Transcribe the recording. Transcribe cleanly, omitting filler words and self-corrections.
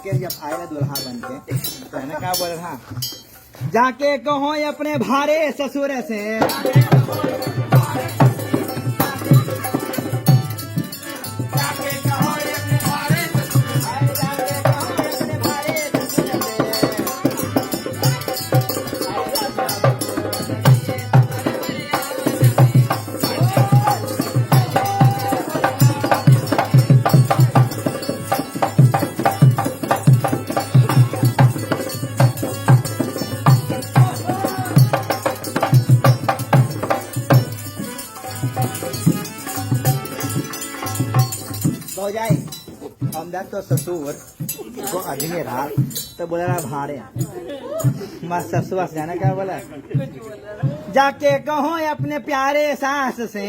जाके जब आएगा दुल्हा बन के तो है ना क्या बोल रहा, जाके कहो अपने भारे ससुर से, हो जाए हम तो ससुर को आदमी रहा तो बोला रहा भारे मत ससुर से जाना क्या बोला, जाके कहो अपने प्यारे सास से,